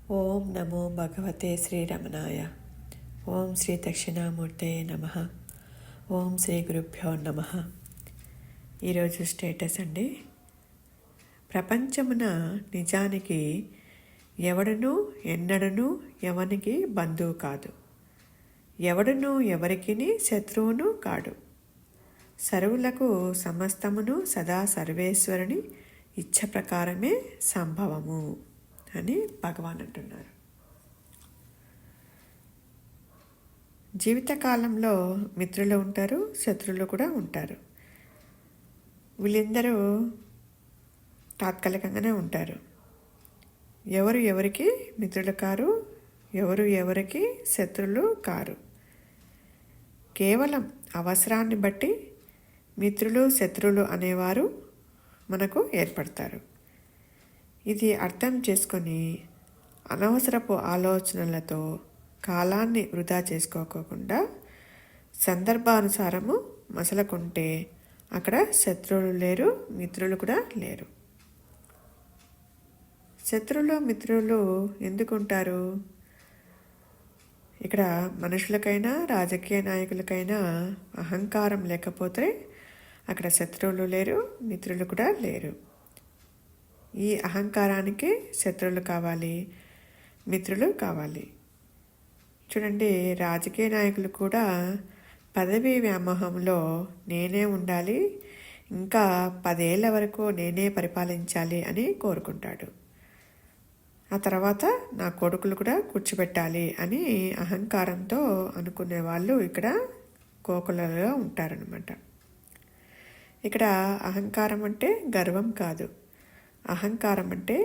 ఓం నమో భగవతే శ్రీరమణాయ. ఓం శ్రీ దక్షిణామూర్తే నమ. ఓం శ్రీ గురుభ్యో నమ. ఈరోజు స్టేటస్ అండి. ప్రపంచమున నిజానికి ఎవడనూ ఎన్నడనూ ఎవనికి బంధువు కాదు, ఎవడనూ ఎవరికిని శత్రువును కాడు. సర్వులకు సమస్తమును సదా సర్వేశ్వరుని ఇచ్ఛ ప్రకారమే సంభవము అని భగవాన్ అంటున్నారు. జీవితకాలంలో మిత్రులు ఉంటారు, శత్రువులు కూడా ఉంటారు. వీళ్ళందరూ తాత్కాలికంగానే ఉంటారు. ఎవరు ఎవరికి మిత్రులు కారు, ఎవరు ఎవరికి శత్రువులు కారు. కేవలం అవసరాన్ని బట్టి మిత్రులు శత్రువులు అనేవారు మనకు ఏర్పడతారు. ఇది అర్థం చేసుకొని అనవసరపు ఆలోచనలతో కాలాన్ని వృధా చేసుకోకుండా సందర్భానుసారము మసలకుంటే అక్కడ శత్రువులు లేరు, మిత్రులు కూడా లేరు. శత్రువులు మిత్రులు ఎందుకు ఉంటారు? ఇక్కడ మనుషులకైనా రాజకీయ నాయకులకైనా అహంకారం లేకపోతే అక్కడ శత్రువులు లేరు, మిత్రులు కూడా లేరు. ఈ అహంకారానికి శత్రువులు కావాలి, మిత్రులు కావాలి. చూడండి, రాజకీయ నాయకులు కూడా పదవి వ్యామోహంలో నేనే ఉండాలి, ఇంకా 10 ఏళ్ల వరకు నేనే పరిపాలించాలి అని కోరుకుంటాడు. ఆ తర్వాత నా కొడుకులు కూడా కూర్చోబెట్టాలి అని అహంకారంతో అనుకునే వాళ్ళు ఇక్కడ కోకులలో ఉంటారనమాట. ఇక్కడ అహంకారం అంటే గర్వం కాదు. అహంకారం అంటే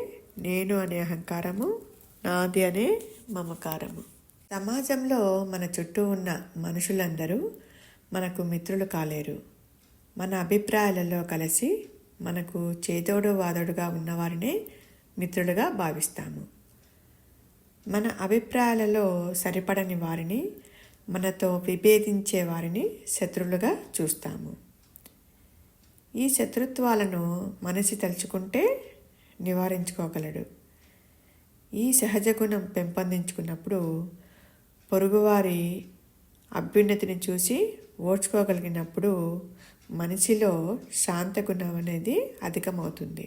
నేను అనే అహంకారము, నాది అనే మమకారము. సమాజంలో మన చుట్టూ ఉన్న మనుషులందరూ మనకు మిత్రులు కాలేరు. మన అభిప్రాయాలలో కలిసి మనకు చేదోడు వాదోడుగా ఉన్నవారినే మిత్రులుగా భావిస్తాము. మన అభిప్రాయాలలో సరిపడని వారిని, మనతో విభేదించే వారిని శత్రువులుగా చూస్తాము. ఈ శత్రుత్వాలను మనిషి తలుచుకుంటే నివారించుకోగలడు. ఈ సహజ గుణం పెంపొందించుకున్నప్పుడు పొరుగువారి అభ్యున్నతిని చూసి ఓర్చుకోగలిగినప్పుడు మనిషిలో శాంత గుణం అనేది అధికమవుతుంది.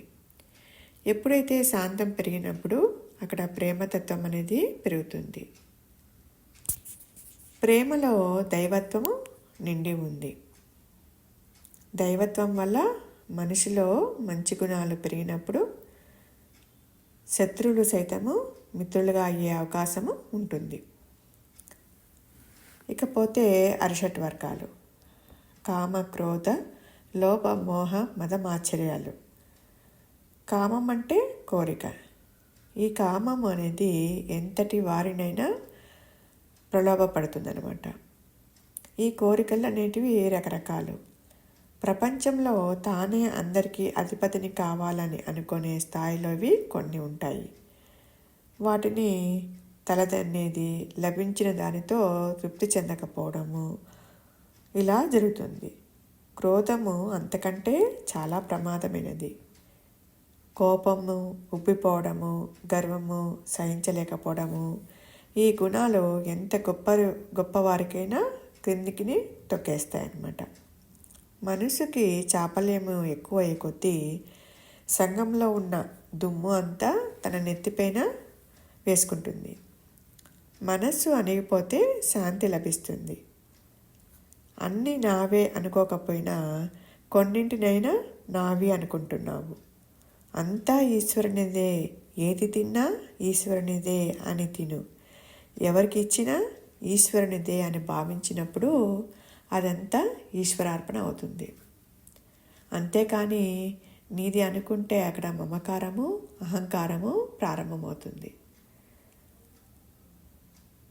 ఎప్పుడైతే శాంతం పెరిగినప్పుడు అక్కడ ప్రేమతత్వం అనేది పెరుగుతుంది. ప్రేమలో దైవత్వము నిండి ఉంది. దైవత్వం వల్ల మనిషిలో మంచి గుణాలు పెరిగినప్పుడు శత్రువులు సైతము మిత్రులుగా అయ్యే అవకాశము ఉంటుంది. ఇకపోతే అరిషట్ వర్గాలు: కామ, క్రోధ, లోభ, మోహ, మదమాశ్చర్యాలు. కామం అంటే కోరిక. ఈ కామం అనేది ఎంతటి వారినైనా ప్రలోభపడుతుందన్నమాట. ఈ కోరికలు అనేటివి రకరకాలు. ప్రపంచంలో తానే అందరికీ అధిపతిని కావాలని అనుకునే స్థాయిలోవి కొన్ని ఉంటాయి. వాటిని తలదన్నేది, లభించిన దానితో తృప్తి చెందకపోవడము ఇలా జరుగుతుంది. క్రోధము అంతకంటే చాలా ప్రమాదమైనది. కోపము, ఉబ్బిపోవడము, గర్వము, సహించలేకపోవడము, ఈ గుణాలు ఎంత గొప్పవారికైనా క్రిందికి తొక్కేస్తాయన్నమాట. మనసుకి చాపల్యము ఎక్కువయ్యే కొద్దీ సంఘంలో ఉన్న దుమ్ము అంతా తన నెత్తిపైన వేసుకుంటుంది. మనస్సు అణిగిపోతే శాంతి లభిస్తుంది. అన్నీ నావే అనుకోకపోయినా కొన్నింటినైనా నావి అనుకుంటున్నావు. అంతా ఈశ్వరునిదే, ఏది తిన్నా ఈశ్వరునిదే అని తిను. ఎవరికి ఇచ్చినా ఈశ్వరునిదే అని భావించినప్పుడు అదంతా ఈశ్వరార్పణ అవుతుంది. అంతేకాని నీది అనుకుంటే అక్కడ మమకారము, అహంకారము ప్రారంభమవుతుంది.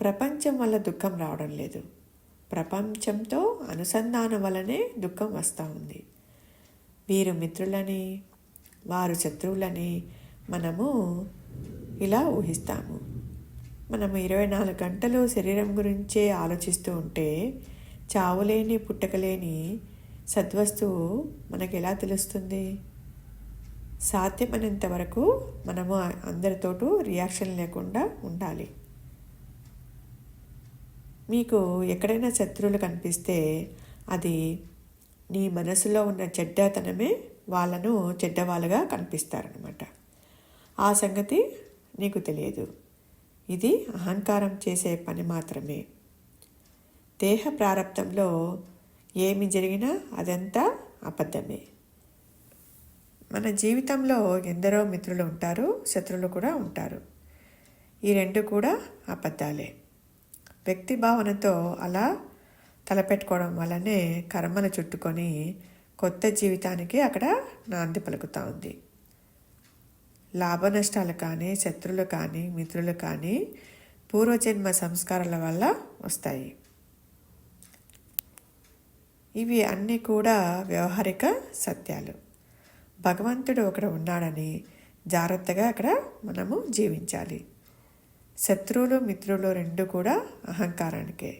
ప్రపంచం వల్ల దుఃఖం రావడం లేదు, ప్రపంచంతో అనుసంధానం వల్లనే దుఃఖం వస్తూ ఉంది. వీరు మిత్రులని, వారు శత్రువులని మనము ఇలా ఊహిస్తాము. మనము 24 గంటలు శరీరం గురించే ఆలోచిస్తూ ఉంటే చావులేని పుట్టకలేని సద్వస్తువు మనకు ఎలా తెలుస్తుంది? సాధ్యమైనంత వరకు మనము అందరితోటూ రియాక్షన్ లేకుండా ఉండాలి. మీకు ఎక్కడైనా శత్రువులు కనిపిస్తే అది నీ మనసులో ఉన్న చెడ్డతనమే వాళ్ళను చెడ్డవాళ్ళుగా కనిపిస్తారనమాట. ఆ సంగతి నీకు తెలియదు. ఇది అహంకారం చేసే పని మాత్రమే. దేహ ప్రారంధంలో ఏమి జరిగినా అదంతా అబద్ధమే. మన జీవితంలో ఎందరో మిత్రులు ఉంటారు, శత్రువులు కూడా ఉంటారు. ఈ రెండు కూడా అబద్ధాలే. వ్యక్తి భావనతో అలా తలపెట్టుకోవడం వల్లనే కర్మలు చుట్టుకొని కొత్త జీవితానికి అక్కడ నాంది పలుకుతూ ఉంది. లాభ నష్టాలు కానీ, శత్రువులు కానీ, మిత్రులు కానీ పూర్వజన్మ సంస్కారాల వల్ల వస్తాయి. ఇవి అన్నీ కూడా వ్యవహారిక సత్యాలు. భగవంతుడు ఒకడు ఉన్నాడని జాగ్రత్తగా అక్కడ మనము జీవించాలి. శత్రువులు మిత్రులు రెండు కూడా అహంకారానికే,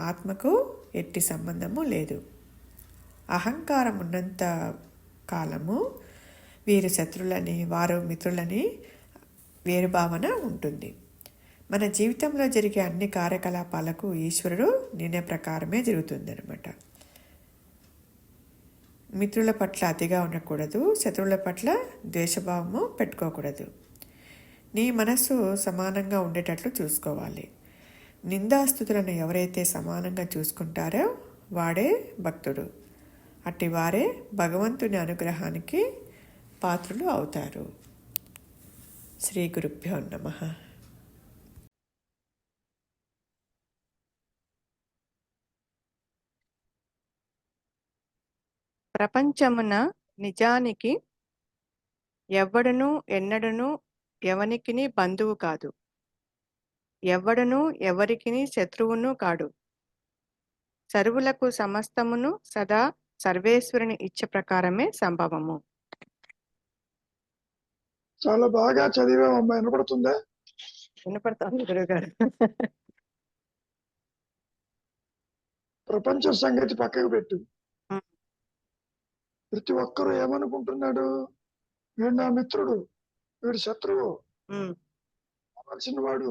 ఆత్మకు ఎట్టి సంబంధము లేదు. అహంకారం ఉన్నంత కాలము వీరు శత్రువులని, వారు మిత్రులని వేరు భావన ఉంటుంది. మన జీవితంలో జరిగే అన్ని కార్యకలాపాలకు ఈశ్వరుడు నిర్ణయ ప్రకారమే జరుగుతుందన్నమాట. మిత్రుల పట్ల అతిగా ఉండకూడదు, శత్రువుల పట్ల ద్వేషభావము పెట్టుకోకూడదు. నీ మనస్సు సమానంగా ఉండేటట్లు చూసుకోవాలి. నిందాస్తుతులను ఎవరైతే సమానంగా చూసుకుంటారో వాడే భక్తుడు. అట్టి వారే భగవంతుని అనుగ్రహానికి పాత్రులు అవుతారు. శ్రీ గురుభ్యో నమః. ప్రపంచమున నిజానికి ఎవ్వడునూ ఎన్నడూనూ ఎవనికిని బంధువు కాదు, ఎవ్వడునూ ఎవరికిని శత్రువును కాడు. సర్వులకు సమస్తమును సదా సర్వేశ్వరుని ఇచ్చ ప్రకారమే సంభవము. చాలా బాగా చదివామమ్మా. వినపడుతుందా? వినపడుతోంది గురుగారు. ప్రపంచ సంగతి పక్కకు పెట్టు. ప్రతి ఒక్కరూ ఏమనుకుంటున్నాడు? వీడు నా మిత్రుడు, వీడు శత్రువు, కావాల్సిన వాడు,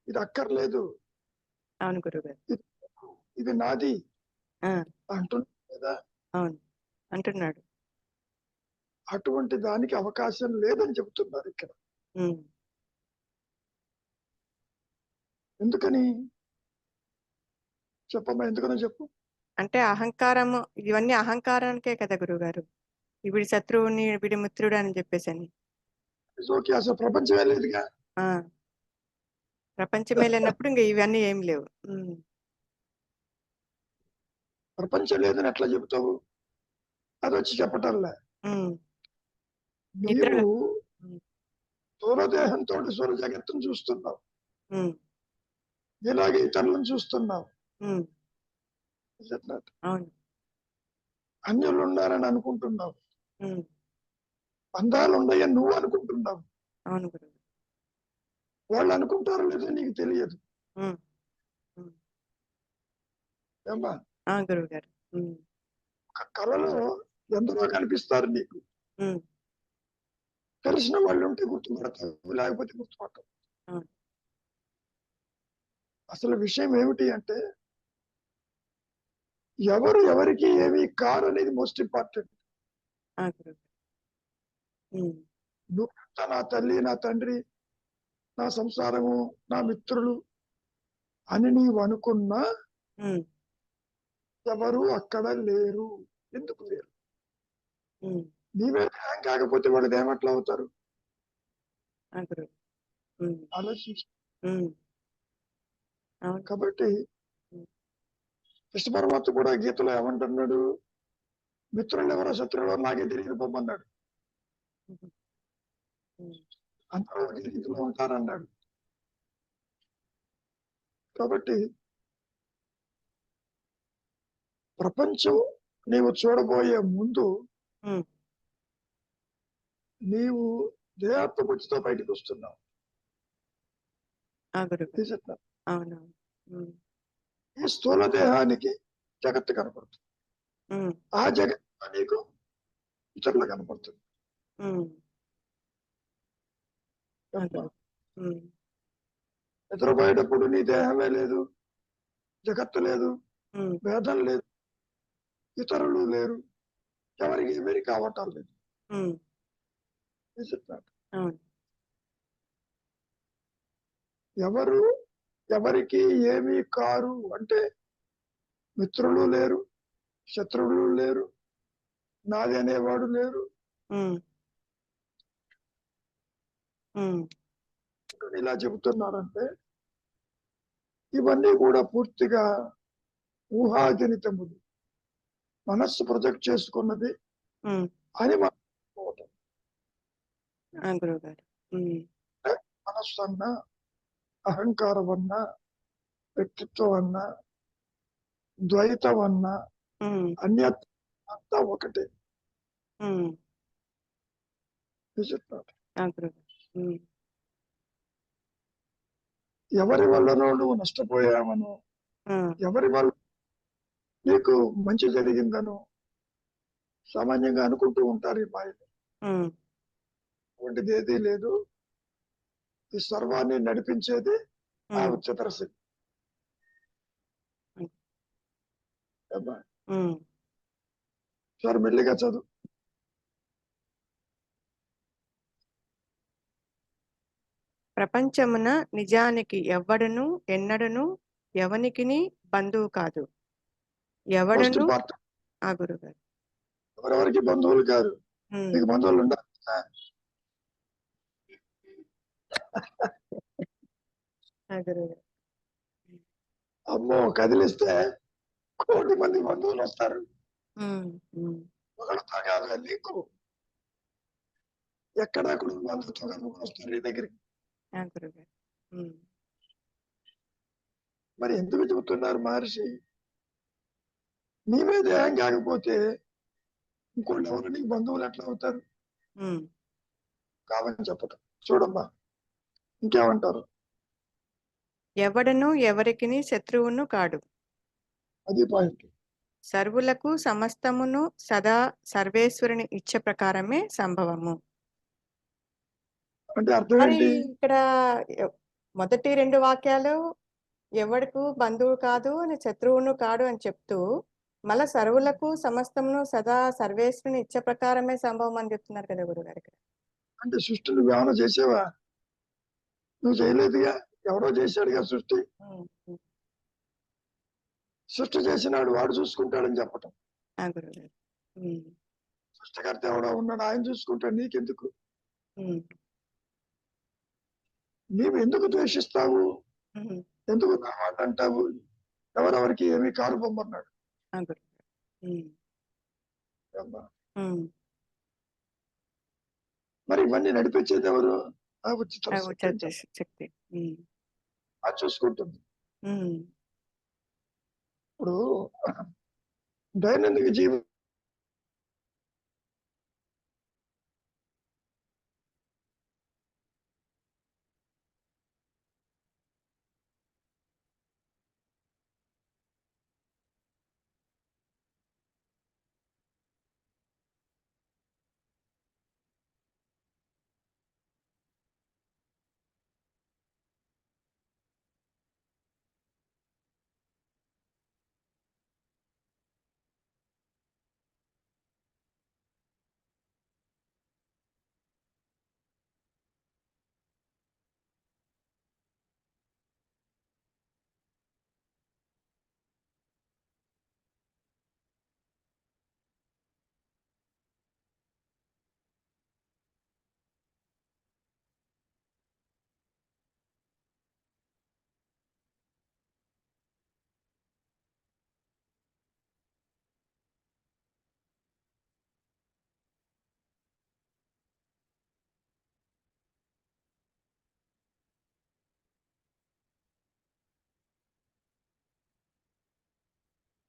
ఇది అక్కర్లేదు, అవును గురుగారు. ఇది నాది అంటున్నాడు కదా. అవును అంటున్నాడు. అటువంటి దానికి అవకాశం లేదని చెబుతున్నారు ఇక్కడ. ఎందుకని చెప్పమ్మా, ఎందుకనో చెప్పు. అంటే అహంకారము, ఇవన్నీ అహంకారానికే కదా గురుగారు. వీడి శత్రువుని వీడి మిత్రుడు అని చెప్పేసి అని. ఓకే, అసలు ప్రపంచమే లేదుగా. ప్రపంచమే లేనప్పుడు ఇంకా ఇవన్నీ ఏం లేవు. ప్రపంచం లేదని ఎట్లా చెబుతావు? అది వచ్చి చెప్పటంలే. నీవు స్థూలదేహంతో స్వర జగత్తును చూస్తున్నావు, ఇలాగే ఇతరులను చూస్తున్నావు. అన్యులు ఉన్నారని అనుకుంటున్నావు, బంధాలు ఉన్నాయని నువ్వు అనుకుంటున్నావు. వాళ్ళు అనుకుంటారో లేదో నీకు తెలియదు. ఏమ్మా, కళలో ఎందరో కనిపిస్తారు నీకు. తెలిసిన వాళ్ళు ఉంటే గుర్తుపడతావు, లేకపోతే గుర్తుపడతావు. అసలు విషయం ఏమిటి అంటే, ఎవరు ఎవరికి ఏమి కారు అనేది మోస్ట్ ఇంపార్టెంట్. నువ్వంతా నా తల్లి, నా తండ్రి, నా సంసారము, నా మిత్రులు అని నీవు అనుకున్నా ఎవరు అక్కడ లేరు. ఎందుకు లేరు? నీవే దేహం కాకపోతే వాళ్ళు దేమట్లా అవుతారు? ఆలోచించు. కాబట్టి కృష్ణ పరమాత్మ కూడా గీతలో ఏమంటున్నాడు? మిత్రులు ఎవరో శత్రువులో నాకే తెలియదు పొమ్మన్నాడు. అందరూ ఒకే రీతిలో ఉంటారన్నాడు. కాబట్టి ప్రపంచం నీవు చూడబోయే ముందు నీవు దేహాత్మబుద్ధితో బయటకు వస్తున్నావు. ఈ స్థూల దేహానికి జగత్తు కనపడుతుంది, ఆ జగత్తు నీకు ఇతరులు కనపడుతుంది. అబ్బా, ఉమ్, నిద్రపోయేటప్పుడు నీ దేహమే లేదు, జగత్తు లేదు, ఉమ్, వేదం లేదు, ఇతరులు లేరు, ఎవరికి ఏమీ కావటం లేదు. ఉమ్, Is it not? అవును. ఎవరు ఎవరికి ఏమీ కారు అంటే మిత్రులు లేరు, శత్రువులు లేరు, నాది అనేవాడు లేరు. ఉమ్, ఉమ్, ఇలా చెబుతున్నారంటే ఇవన్నీ కూడా పూర్తిగా ఊహాజనితములు, మనస్సు ప్రొజెక్ట్ చేసుకున్నది ఉమ్, అని మనం అనుకోవటం. ఆ గురువు గారు. ఉమ్, మనస్సు అన్నా, అహంకారం అన్నా, వ్యక్తిత్వం అన్నా, ద్వైతం అన్నా, ఉమ్, అన్యత అంతా ఒకటే. ఉమ్, Is it not? ఆ గురువు గారు. ఉమ్, ఎవరి వల్లనో నువ్వు నష్టపోయావనో, ఉమ్, ఎవరి వల్ల నీకు మంచి జరిగిందనో సామాన్యంగా అనుకుంటూ ఉంటారు ఈ మాయలు. ఉమ్, అటువంటిది ఏదీ లేదు. ఈ సర్వాన్ని నడిపించేది ఆ ఉమ్, ఉच्चतर శక్తి. అబ్బా, ఉమ్. సార్ మెల్లిగా చదువు. ప్రపంచమున నిజానికి ఎవ్వడును ఎన్నడను ఎవనికిని బంధువు కాదు. ఫస్ట్ ఎవడను పార్ట్, ఆ గురువు గారు. ఎవరెవరికి బంధువులు కాదు. ఉమ్, నీకు బంధువులు ఉండాలి. ఆ గురువు గారు. అమ్మో, కదిలిస్తే 1,00,00,000 మంది బంధువులు వస్తారు. ఉమ్, ఉమ్, ఒకరితో కాదు, నీకు ఎక్కడెక్కడ బంధువుతో కనుక వస్తారు నీ దగ్గరికి. ఆ గురువు గారు. ఉమ్, మరి ఎందుకు చెబుతున్నారు మహర్షి? నీ మీద ఏం కాకపోతే ఇంకోళ్ళు ఎవరు నీకు బంధువులు ఎట్లా అవుతారు? ఉమ్. కాదని చెప్పటం. చూడమ్మా, ఇంకేమంటారు? ఎవడను ఎవరికిని శత్రువును కాడు. అది పాయింట్. సర్వులకు సమస్తమును సదా సర్వేశ్వరుని ఇచ్చ ప్రకారమే సంభవము. అంటే అర్థం మరి ఏంటి? ఇక్కడ ఎ- మొదటి 2 వాక్యాలు ఎవడుకు బంధువు కాదు అని శత్రువును కాడు అని చెప్తూ మళ్ళా సర్వులకు సమస్తమును సదా సర్వేశ్వరుని ఇచ్చ ప్రకారమే సంభవం అని చెప్తున్నారు కదా గురుగారు ఇక్కడ. అంటే సృష్టి నువ్వేమైనా చేసావా? నువ్వు చేయలేదుగా, ఎవరో చేశాడుగా సృష్టి. ఉమ్, ఉమ్, సృష్టి చేసినాడు, వాడు చూసుకుంటాడని చెప్పటం. ఆ గురుగారు. ఉమ్, సృష్టికర్త ఎవడో ఉన్నాడు, ఆయన చూసుకుంటాడు, నీకెందుకు? ఉమ్, నీవు ఎందుకు ద్వేషిస్తావు? ఉమ్, ఎందుకు నా మాట అంటావు? ఎవరెవరికి ఏమీ కారు బొమ్మన్నాడు. ఆ గురుగారు. ఉమ్, అమ్మా, ఉమ్, మరి ఇవన్నీ నడిపించేది ఎవరు? ఆ ఆ ఉచిత ఉచ్ఛ శక్తి. ఉమ్, అది చూసుకుంటుంది. ఉమ్, ఇప్పుడు దైనందిక జీవి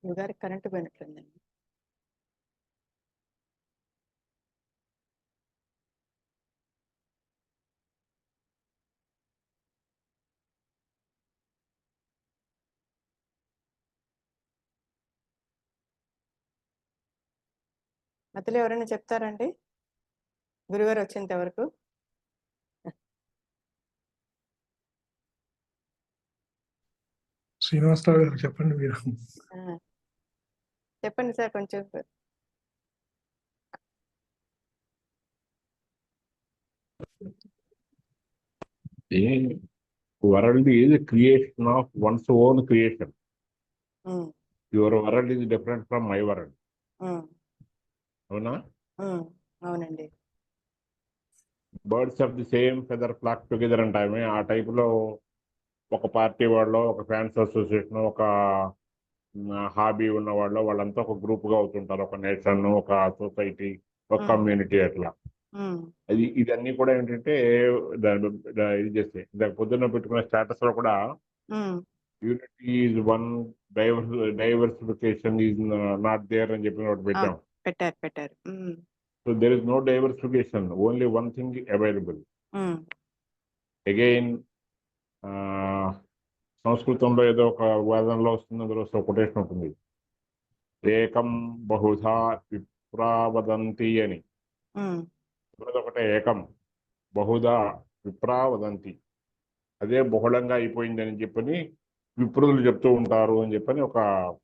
గురుగారికి కరెంటు పోయినట్లుందండి. మధ్యలో ఎవరైనా చెప్తారండి గురుగారు వచ్చేంత వరకు? శ్రీనివాసరావు గారు చెప్పండి మీరు. చెప్పండి సార్ కొంచెం. The world is a creation of one's own creation. Um, Your world is different from my world. ఉమ్, అవునా? అవునండి. Birds of the same feather flock together అంటామే. ఆ టైపులో ఒక పార్టీ వాళ్ళు, ఒక ఫ్యాన్స్ అసోసియేషన్, ఒక హాబీ ఉన్న వాళ్ళు, వాళ్ళంతా ఒక గ్రూప్గా అవుతుంటారు. ఒక నేషన్, ఒక సొసైటీ, ఒక ఉమ్, కమ్యూనిటీ అట్లా. ఉమ్, ఇదన్నీ కూడా ఏంటంటే ఇది చేస్తే ఇందాక పొద్దున్న పెట్టుకున్న స్టేటస్ లో కూడా um, unity is one, diversification is not there అని చెప్పి ఒకటి పెట్టాం. పెట్టారు. So there is no diversification, only one thing available. Again సంస్కృతంలో ఏదో ఒక వేదంలో వస్తుంది, అందులో ఒక కొటేషన్ ఉంటుంది, ఏకం బహుధా విప్రావదంతి అని. ఒకటే ఏకం బహుదా విప్రావదంతి, అదే బహుళంగా అయిపోయిందని చెప్పని విప్రులు చెప్తూ ఉంటారు అని చెప్పని ఒక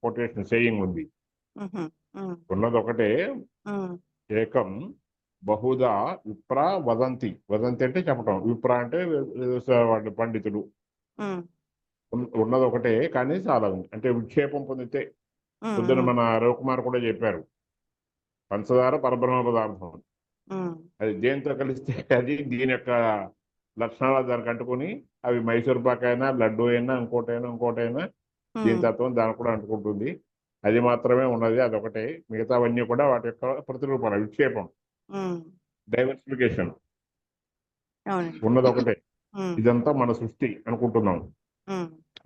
కొటేషన్ సేయింగ్ ఉంది. ఉన్నది ఒకటే, ఏకం బహుదా విప్ర వదంతి. వదంతి అంటే చెప్పటం, విప్ర అంటే వాళ్ళు పండితులు. ఉన్నది ఒకటే కానీ చాలా ఉంది. అంటే విక్షేపం పొందితే పొద్దున మన రవికుమార్ కూడా చెప్పారు, పంచదార పరబ్రహ్మ పదార్థం. అది దేంతో కలిస్తే అది దీని యొక్క లక్షణాలు దానికి అంటుకుని, అవి మైసూర్ పాక్ అయినా, లడ్డు అయినా, ఇంకోటైనా దీని తత్వం దానికి కూడా అంటుకుంటుంది. అది మాత్రమే ఉన్నది, అదొకటే. మిగతావన్నీ కూడా వాటి యొక్క ప్రతిరూపణ, విక్షేపం, డైవర్సిఫికేషన్. ఉన్నది ఒకటే. ఇదంతా మన సృష్టి అనుకుంటున్నాం.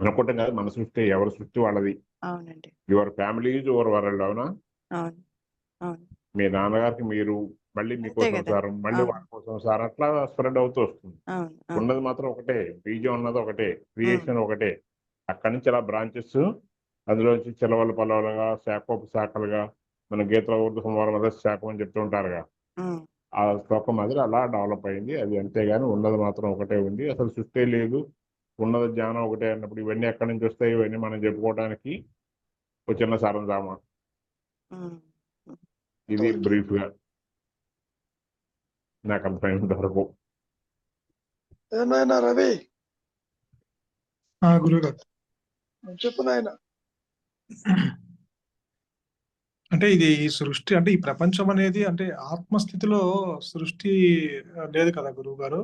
అనుకుంటాం కాదు, మన సృష్టి. ఎవరి సృష్టి వాళ్ళది. Your family is your world. అవునా? మీ నాన్నగారికి మీరు, మళ్ళీ మీకోసం సారం, మళ్ళీ వాళ్ళ కోసం సారం, అట్లా స్ప్రెడ్ అవుతూ వస్తుంది. ఉన్నది మాత్రం ఒకటే, బీజం ఉన్నది ఒకటే, క్రియేషన్ ఒకటే. అక్కడి నుంచి అలా బ్రాంచెస్, అందులోంచి చిలవలు పలవలుగా, శాఖలుగా, మన గీతల ఊర్దు సోమవారం శాఖం అని చెప్తూ ఉంటారుగా, ఆ శ్లోకం మాదిరి అలా డెవలప్ అయింది అది. అంతేగాని ఉన్నది మాత్రం ఒకటే ఉంది, అసలు సృష్టి లేదు. ఉన్నది జ్ఞానం ఒకటే అన్నప్పుడు ఇవన్నీ ఎక్కడి నుంచి వస్తాయి? ఇవన్నీ మనం చెప్పుకోవడానికి ఒక చిన్న సరంజామా. ఇది బ్రీఫ్ గా నాకు అర్థమైనంత వరకు. ఏమైనా రవి గురుగారు చెప్పు నాయన. అంటే ఇది ఈ సృష్టి, అంటే ఈ ప్రపంచం అనేది అంటే ఆత్మస్థితిలో సృష్టి లేదు కదా గురువు గారు.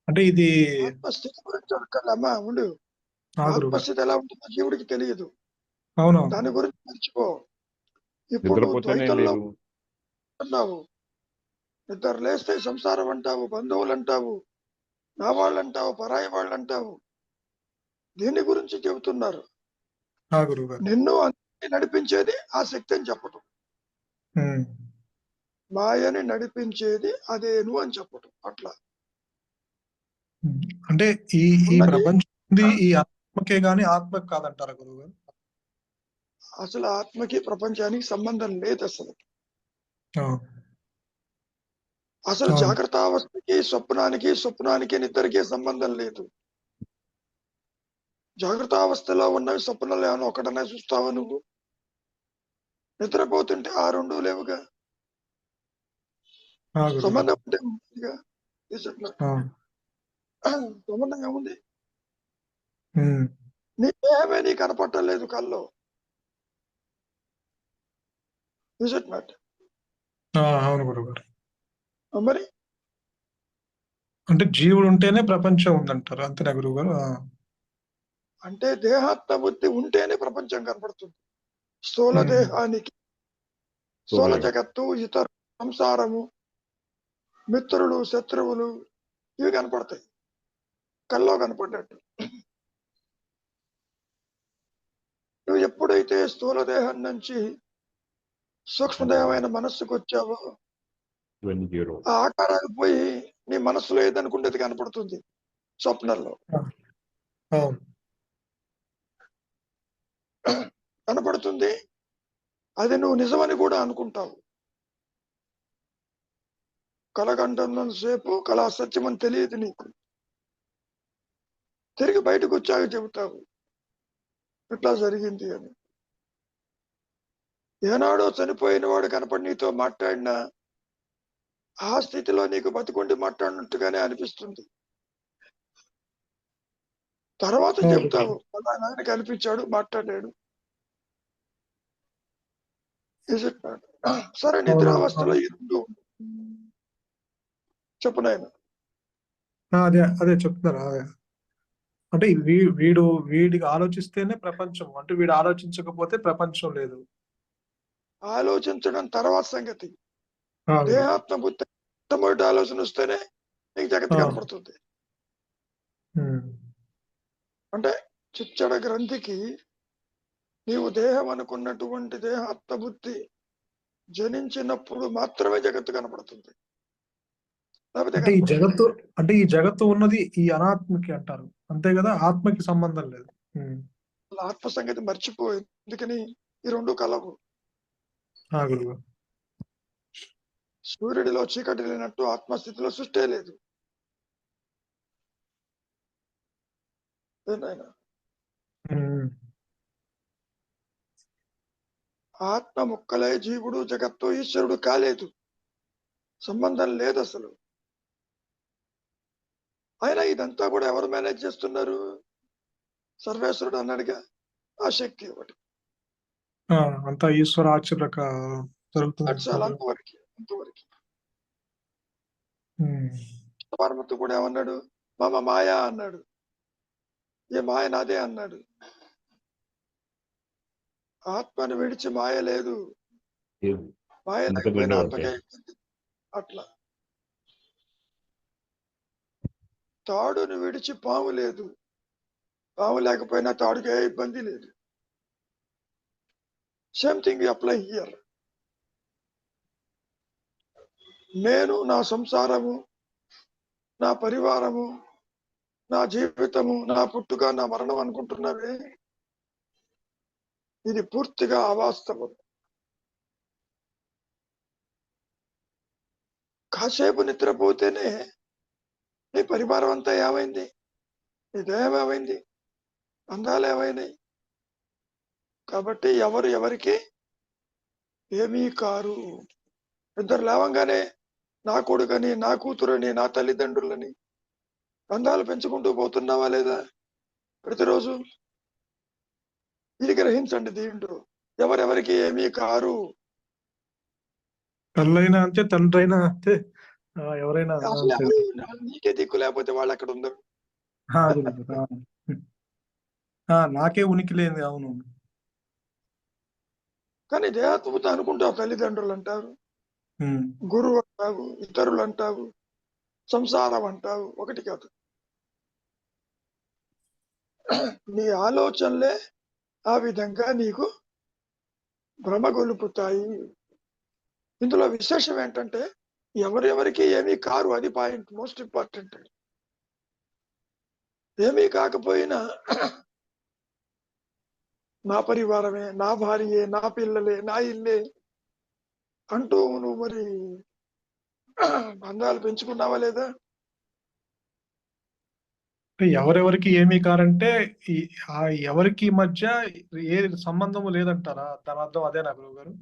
అంటే ఇది ఆత్మస్థితి గురించి అడగమ్మా ఉండు. ఆత్మస్థితి ఎలా ఉంటుందో జీవుడికి తెలియదు. అవునవును. దాని గురించి మర్చిపో. ఇప్పుడు నిద్రపోతేనే ద్వైతంలో లేదు. అన్నావు, నిద్ర లేస్తే సంసారం అంటావు, బంధువులు అంటావు, నా వాళ్ళు అంటావు, పరాయి వాళ్ళు అంటావు. దీని గురించి చెబుతున్నారు. నిన్ను నడిపించేది ఆ శక్తి అని చెప్పటం, మాయని నడిపించేది అదేను అని చెప్పటం. అట్లా అంటే ఈ ప్రపంచం ఈ ఆత్మకే గాని ఆత్మకి కాదంటారా గురువు గారు? అసలు ఆత్మకి ప్రపంచానికి సంబంధం లేదు. అసలు జాగ్రత్త అవస్థకి స్వప్నానికి నిద్రకి సంబంధం లేదు. జాగ్రత్త అవస్థలో ఉన్నవి స్వప్నాలు ఏమైనా ఒకటనే చూస్తావా నువ్వు? నిద్రపోతుంటే ఆ రెండు లేవుగా. సంబంధం ఉంటే సంబంధం ఏముంది? నీ దేహమే నీ కనపట్టలేదు కల్లో. అవును గురుగారు. మరి అంటే జీవుడు ఉంటేనే ప్రపంచం ఉందంటారు, అంతేనా గురువు గారు? అంటే దేహాత్మ బుద్ధి ఉంటేనే ప్రపంచం కనపడుతుంది. స్థూల దేహానికి స్థూల జగత్తు, ఇతర సంసారము, మిత్రులు, శత్రువులు ఇవి కనపడతాయి కల్లో కనపడ్డట్టు. నువ్వు ఎప్పుడైతే స్థూల దేహం నుంచి సూక్ష్మదేహమైన మనస్సుకు వచ్చావో ఆ ఆకారాలు పోయి నీ మనస్సులో ఏదనుకుంటేది కనపడుతుంది స్వప్నంలో. కనపడుతుంది, అది నువ్వు నిజమని కూడా అనుకుంటావు. కలగంటున్నంత సేపు కళ అసత్యమని తెలియదు నీకు. తిరిగి బయటకు వచ్చాక చెబుతావు, ఇట్లా జరిగింది అని. ఏనాడో చనిపోయిన వాడు కనపడి నీతో మాట్లాడినా ఆ స్థితిలో నీకు బతికుండి మాట్లాడినట్టుగానే అనిపిస్తుంది. తర్వాత చెప్తావు ఆయన కనిపించాడు, మాట్లాడాడు. Is it not? సరే, నిద్రావస్థలో ఈ రెండు చెప్పు నాయన. అదే చెప్తున్నారు. అదే అంటే వీడికి ఆలోచిస్తేనే ప్రపంచం, అంటే వీడు ఆలోచించకపోతే ప్రపంచం లేదు. ఆలోచించడం తర్వాత సంగతి. దేహాత్మ బుద్ధి మొట్టమొదటి ఆలోచన వస్తేనే నీకు జగత్తు కనపడుతుంది. అంటే చిచ్చడ గ్రంథికి నీవు దేహం అనుకున్నటువంటి దేహాత్మ బుద్ధి జనించినప్పుడు మాత్రమే జగత్తు కనపడుతుంది. అంటే ఈ జగత్తు ఉన్నది ఈ అనాత్మకి అంటారు, అంతే కదా, ఆత్మకి సంబంధం లేదు. ఆత్మ సంగతి మర్చిపోయింది. అందుకని ఈ రెండు కలవు. సూర్యుడిలో చీకటి లేనట్టు ఆత్మస్థితిలో సృష్టి లేదు. ఆత్మ ముక్కలే జీవుడు, జగత్తు, ఈశ్వరుడు కాలేదు. సంబంధం లేదు అసలు. అయినా ఇదంతా కూడా ఎవరు మేనేజ్ చేస్తున్నారు? సర్వేశ్వరుడు అన్నాడుగా, ఆ శక్తి ఒకటి. అంతా ఈశ్వర ఆచరక జరుగుతుంది. అంతవరకు పరమత్తు కూడా ఏమన్నాడు? మామ మాయా అన్నాడు. ఏ మాయ నాదే అన్నాడు. ఆత్మను విడిచి మాయ లేదు. మాయ లేకపోయినా ఆత్మకే అట్లా. తాడును విడిచి పాము లేదు. పాము లేకపోయినా తాడుకే ఇబ్బంది లేదు. Same thing apply here. నేను, నా సంసారము, నా పరివారము, నా జీవితము, నా పుట్టుక, నా మరణం అనుకుంటున్నావే, ఇది పూర్తిగా అవాస్తవం. కాసేపు నిద్రపోతేనే నీ పరివారం అంతా ఏమైంది? నీ దేహం ఏమైంది? బంధాలు ఏమైనాయి? కాబట్టి ఎవరు ఎవరికి ఏమీ కారు. ఇద్దరు లేవంగానే నా కొడుకని, నా కూతురని, నా తల్లిదండ్రులని బంధాలు పెంచుకుంటూ పోతున్నావా లేదా ప్రతిరోజు? ఇది గ్రహించండి. దీంట్లో ఎవరెవరికి ఏమీ కారు. తల్లైనా అంతే, తండ్రైనా అంతే, ఎవరైనా నీకే దిక్కు లేకపోతే వాళ్ళు అక్కడ ఉండరు. నాకే ఉనికి లేదు. అవును. కానీ దేహాత్మతో అనుకుంటావు. తల్లిదండ్రులు అంటారు, గురువు అంటావు, ఇతరులు అంటావు, సంసారం అంటావు. ఒకటి కాదు, నీ ఆలోచనలే ఆ విధంగా నీకు భ్రమ గొలుపుతాయి. ఇందులో విశేషం ఏంటంటే ఎవరెవరికి ఏమీ కారు. అది పాయింట్, మోస్ట్ ఇంపార్టెంట్. ఏమీ కాకపోయినా నా పరివారమే, నా భార్యే, నా పిల్లలే, నా ఇల్లే అంటూ నువ్వు మరి బంధాలు పెంచుకున్నావా లేదా? ఎవరెవరికి ఏమీ కారంటే ఎవరికి మధ్య ఏ సంబంధము లేదంటారా? దాని అర్థం అదేనా గురువు గారు?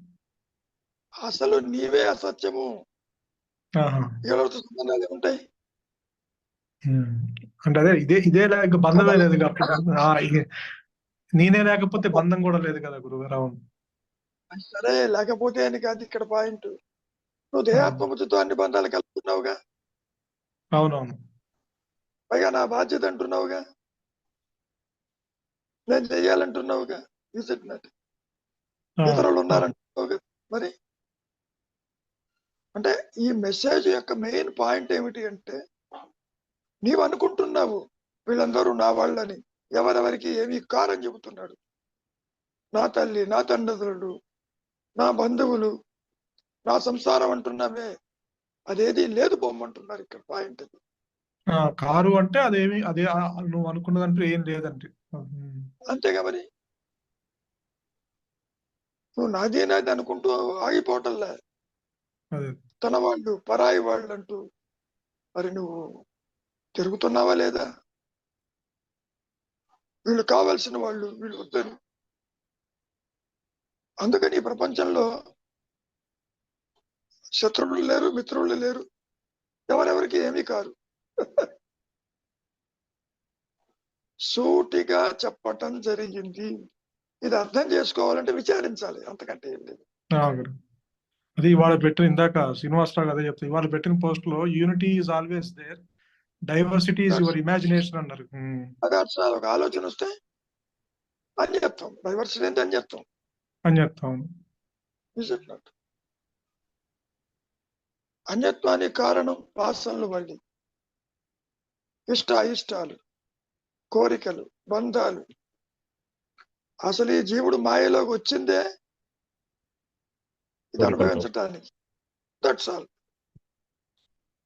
అసలు నీవే అసత్యము. ఎవరితో సంబంధాలు ఉంటాయి? అంటే అదే ఇదే లేక బంధమే లేదు. నేనే లేకపోతే బంధం కూడా లేదు కదా గురుగారు. అవును. సరే, లేకపోతే అని కాదు ఇక్కడ పాయింట్. నువ్వు దేహాత్మబుద్ధితో అన్ని బంధాలు కలుపుతున్నావుగా. అవునవును. పైగా నా బాధ్యత అంటున్నావుగా, నేను చెయ్యాలంటున్నావుగా. ఇతరులు ఉన్నారంటున్నావుగా. మరి అంటే ఈ మెసేజ్ యొక్క మెయిన్ పాయింట్ ఏమిటి అంటే, నీవు అనుకుంటున్నావు వీళ్ళందరూ నా వాళ్ళని. ఎవరెవరికి ఏమీ కారని చెబుతున్నాడు. నా తల్లి, నా తండ్రులు, నా బంధువులు, నా సంసారం అంటున్నావే, అదేది లేదు బొమ్మంటున్నారు ఇక్కడ పాయింట్. కారు అంటే అదే నువ్వు అనుకున్నదంటూ ఏం లేదంటే అంతేగా. మరి నువ్వు నాది అనుకుంటూ ఆగిపోవటంలే. తన వాళ్ళు, పరాయి వాళ్ళు అంటూ మరి నువ్వు తిరుగుతున్నావా లేదా? వీళ్ళు కావాల్సిన వాళ్ళు, వీళ్ళు వద్దని. అందుకని ఈ ప్రపంచంలో శత్రువులు లేరు, మిత్రులు లేరు, ఎవరెవరికి ఏమీ కారు. సూటిగా చెప్పటం జరిగింది. ఇది అర్థం చేసుకోవాలంటే విచారించాలి, అంతకంటే ఏం లేదు. గురు అది ఇవాళ పెట్టిన, ఇందాక శ్రీనివాసరావు అదే చెప్తా, ఇవాళ పెట్టిన పోస్ట్ లో unity is always there, diversity is your imagination అన్నారు. అది అసలు ఒక ఆలోచన వస్తే అన్యత్వం, డైవర్సిటీ అంటే అన్యత్వం. అని చెప్తాం. Is it not? అన్యత్వానికి కారణం వాసనలు, మళ్ళీ ఇష్టాలు, కోరికలు, బంధాలు. అసలు ఈ జీవుడు మాయలోకి వచ్చిందే ఇది అనుభవించటానికి. That's all.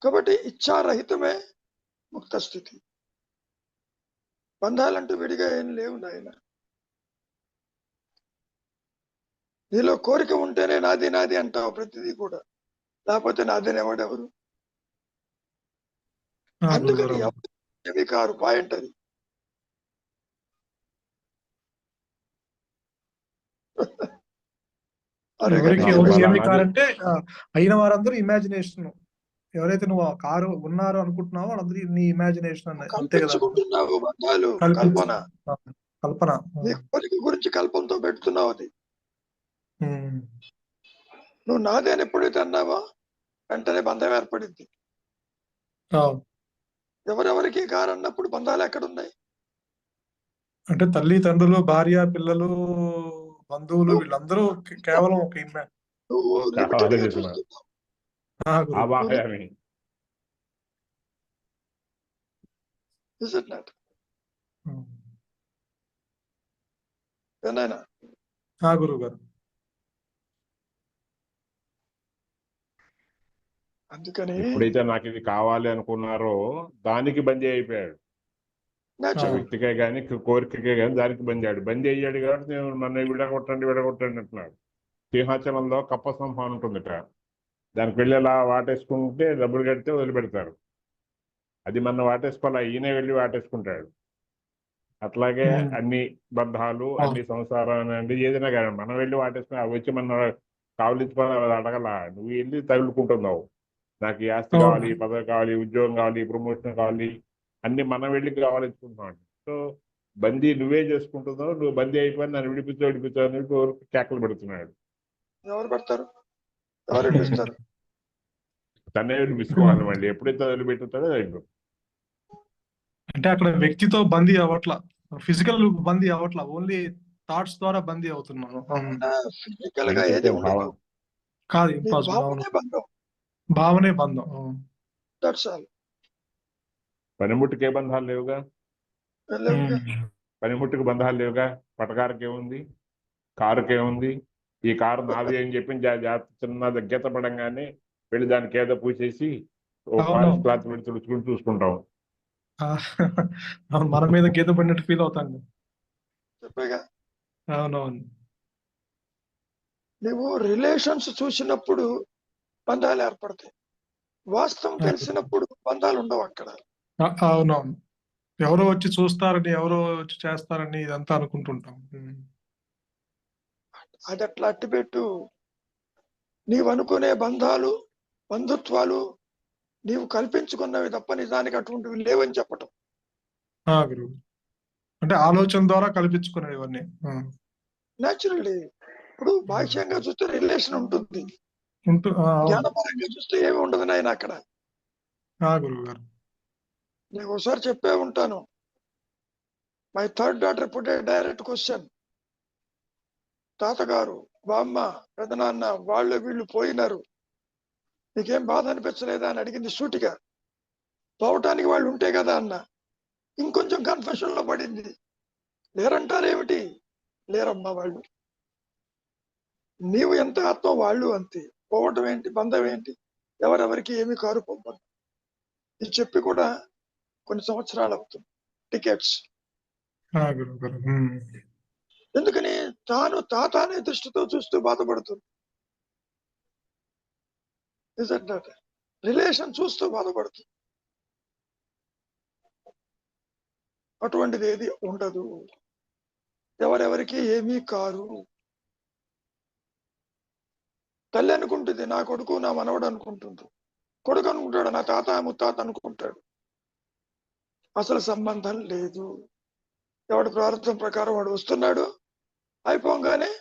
కాబట్టి ఇచ్ఛారహితమే ముక్త స్థితి. బంధాలంటూ విడిగా ఏం లేవు నాయన. నీలో కోరిక ఉంటేనే నాది నాది అంటావు ప్రతిదీ కూడా, లేకపోతే నాదేనేవాడెవరు? అందుకని ఎవరి కారు పాయింట్ అది. ఎవరికి ఎవరు ఏమి కారంటే అయిన వారందరూ ఇమాజినేషన్. ఎవరైతే నువ్వు ఆ కారు ఉన్నారు అనుకుంటున్నావో వాళ్ళందరూ నీ ఇమాజినేషన్ అన్నది. అంతే కదా, బంధాలు, కల్పన. కల్పన నీ కోరిక గురించి కల్పనతో పెడుతున్నావు. అది నువ్వు నాదే అని ఎప్పుడైతే అన్నావో వెంటనే బంధం ఏర్పడింది. ఎవరెవరికి కారు అన్నప్పుడు బంధాలు ఎక్కడున్నాయి? అంటే తల్లి తండ్రులు, భార్య పిల్లలు, బంధువులు, వీళ్ళందరూ కేవలం ఒక నువ్వు limited గా చూస్తున్నావు. Is it not? ఏనాయనా? గురువు గారు. అందుకని ఎప్పుడైతే నాకు ఇది కావాలి అనుకున్నారో దానికి బందీ అయిపోయాడు. వ్యక్తికే గాని కోరికకే గాని దానికి బందీ అయ్యాడు కాబట్టి నేను నన్ను విడగొట్టండి అంటున్నాడు. సింహాచలంలో కప్ప స్తంభం ఉంటుందిట, దానికి వెళ్ళి అలా వాటేసుకుంటే డబ్బులు కడితే వదిలిపెడతారు. అది మన వాటేసుకోవాలా, ఈయనే వెళ్ళి వాటేసుకుంటాడు. అట్లాగే అన్ని బంధాలు, అన్ని సంసారాన్ని ఏదైనా కానీ మనం వెళ్ళి వాటేసుకుని అవి వచ్చి మన కావలించుకొని అడగల. నువ్వు వెళ్ళి తగులుకుంటున్నావు. నాకు ఈ ఆస్తి కావాలి, ఈ పదవి కావాలి, ఉద్యోగం కావాలి, ప్రమోషన్ కావాలి, అన్ని మనం వెళ్ళి కావాలించుకుంటున్నావు. సో బందీ నువ్వే చేసుకుంటున్నావు. నువ్వు బందీ అయిపోయి నన్ను విడిపించావు కేకలు పెడుతున్నాడు. ఎవరు పెడతారు? ఎవరు విడిపిస్తారు? తనే విడిపించుకోవాలి. మళ్ళీ ఎప్పుడైతే వదిలిపెట్టుతాడో అయిపోయి. అంటే అక్కడ వ్యక్తితో బందీ అవ్వట్లా, ఫిజికల్ బందీ అవ్వట్లా, ఓన్లీ థాట్స్ ద్వారా బందీ అవుతున్నాను. ఫిజికల్ గా ఏది ఉండదు, కాదు, ఇంపాసిబుల్. భావనే బంధం. That's all. పనిముట్టుకే బంధాలు లేవుగా, పనిముట్టుకు బంధాలు లేవుగా. పటకారుకి ఏముంది, కారుకి ఏముంది? ఈ కారు నాది అని చెప్పి చిన్న గీత పడంగానే వెళ్ళి దానికి ఏదో పూసేసి ఓ పాలిష్ క్లాత్ పెట్టి తుడుచుకుని చూసుకుంటాం. మన మీద గీత పడినట్టు ఫీల్ అవుతాను. చెప్పేగా. అవునవును. నువ్వు రిలేషన్స్ చూసినప్పుడు బంధాలు ఏర్పడతాయి, వాస్తవం తెలిసినప్పుడు బంధాలు ఉండవు అక్కడ. అవునవును. ఎవరో వచ్చి చూస్తారని, ఎవరో వచ్చి చేస్తారని ఇదంతా అనుకుంటుంటాం. అది అట్లా అట్టిపెట్టు. నీవు అనుకునే బంధాలు, బంధుత్వాలు నీవు కల్పించుకున్నవి తప్ప నిజానికి అటువంటివి లేవని చెప్పటం. గురువు అంటే ఆలోచన ద్వారా కల్పించుకునేవి ఇవన్నీ. న్యాచురల్లీ ఇప్పుడు బాహ్యంగా చూస్తే రిలేషన్ ఉంటుంది, జ్ఞానపరంగా చూస్తే ఏమి ఉండదు నాయన అక్కడ. గురువు గారు, నేను ఒకసారి చెప్పే ఉంటాను. My third daughter put a direct question. తాతగారు, బామ్మ, పెదనాన్న వాళ్ళు వీళ్ళు పోయినారు, నీకేం బాధ అనిపించలేదా అని అడిగింది సూటిగా. పోవటానికి వాళ్ళు ఉంటే కదా అన్న. ఇంకొంచెం కన్ఫ్యూషన్ లో పడింది. లేరంటారేమిటి? లేరమ్మా వాళ్ళు. నీవు ఎంత ఆత్మ వాళ్ళు అంతే. పోవటం ఏంటి, బంధం ఏంటి? ఎవరెవరికి ఏమి కారు పొమ్మను. ఇది చెప్పి కూడా కొన్ని సంవత్సరాలు అవుతుంది. టికెట్స్ ఎందుకని తాను తాత అనే దృష్టితో చూస్తూ బాధపడుతుంది. రిలేషన్ చూస్తూ బాధపడుతుంది. అటువంటిది ఏది ఉండదు. ఎవరెవరికి ఏమీ కారు. తల్లి అనుకుంటుంది నా కొడుకు నా మనవడు అనుకుంటుంది, కొడుకు అనుకుంటాడు నా తాత ముత్తాత అనుకుంటాడు. అసలు సంబంధం లేదు. ఎవడి ప్రారంభం ప్రకారం వాడు వస్తున్నాడు, అయిపోగానే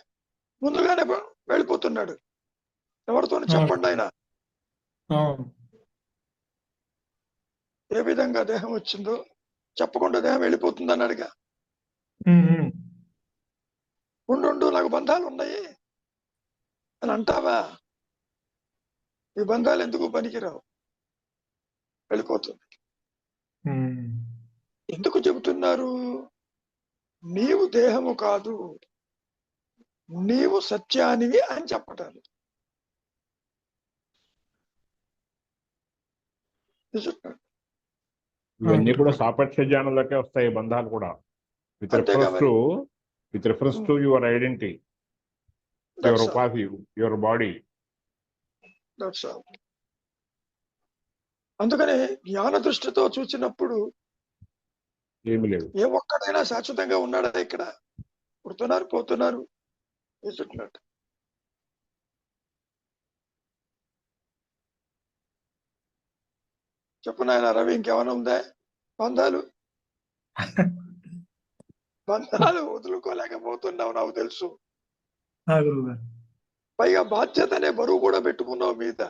ముందుగానే వెళ్ళిపోతున్నాడు. ఎవరితో చెప్పండి ఆయన ఏ విధంగా దేహం వచ్చిందో చెప్పకుండా దేహం వెళ్ళిపోతుంది అన్నాడుగా. ఉండు నాకు బంధాలు ఉన్నాయి అని అంటావా? ఈ బంధాలు ఎందుకు పనికిరావు, వెళ్ళిపోతుంది. ఎందుకు చెబుతున్నారు? నీవు దేహము కాదు, నీవు సత్యానివి అని చెప్పటాలు. ఇవన్నీ కూడా సాపేక్ష జ్ఞానంలోకే వస్తాయి బంధాలు కూడా. With reference to your identity, your ఉపాధి, యువర్ బాడీ. అందుకనే జ్ఞాన దృష్టితో చూసినప్పుడు ఏమి లేదు. ఏ ఒక్కడైనా శాశ్వతంగా ఉన్నాడా? ఇక్కడ పుడుతున్నారు పోతున్నారు చుట్టినట్టు. చెప్పు నాయన రవి, ఇంకేమైనా ఉందా? బంధాలు వదులుకోలేకపోతున్నావు నాకు తెలుసు. పైగా బాధ్యత అనే బరువు కూడా పెట్టుకున్నావు మీద.